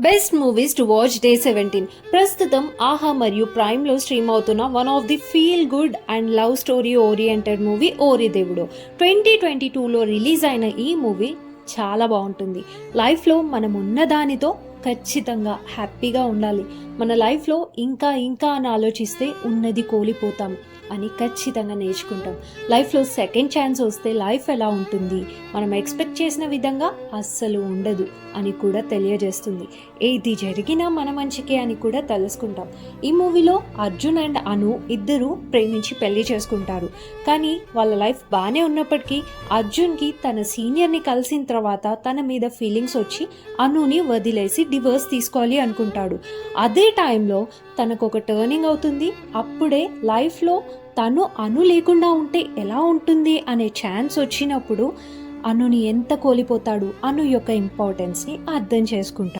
Best movies to watch day 17 ప్రస్తుతం ఆహా మరియు ప్రైమ్లో స్ట్రీమ్ అవుతున్న one of the feel good and love story oriented movie ఓరి దేవుడు 2022లో రిలీజ్ అయిన ఈ మూవీ చాలా బాగుంటుంది. లైఫ్లో మనం ఉన్న దానితో ఖచ్చితంగా హ్యాపీగా ఉండాలి. మన లైఫ్లో ఇంకా ఇంకా అని ఆలోచిస్తే ఉన్నది కోల్పోతాం అని ఖచ్చితంగా నేర్చుకుంటాం. లైఫ్లో సెకండ్ ఛాన్స్ వస్తే లైఫ్ ఎలా ఉంటుంది, మనం ఎక్స్పెక్ట్ చేసిన విధంగా అస్సలు ఉండదు అని కూడా తెలియజేస్తుంది. ఏది జరిగినా మన మంచికే అని కూడా తెలుసుకుంటాం. ఈ మూవీలో అర్జున్ అండ్ అను ఇద్దరు ప్రేమించి పెళ్లి చేసుకుంటారు. కానీ వాళ్ళ లైఫ్ బాగానే ఉన్నప్పటికీ అర్జున్కి తన సీనియర్ని కలిసిన తర్వాత తన మీద ఫీలింగ్స్ వచ్చి అనుని వదిలేసి డివోర్స్ తీసుకోవాలి అనుకుంటాడు. అదే టైంలో తనకు ఒక టర్నింగ్ అవుతుంది. అప్పుడే లైఫ్లో తను అను లేకుండా ఉంటే ఎలా ఉంటుంది అనే ఛాన్స్ వచ్చినప్పుడు అనుని ఎంత కోల్పోతాడు, అను యొక్క ఇంపార్టెన్స్ని అర్థం చేసుకుంటాడు.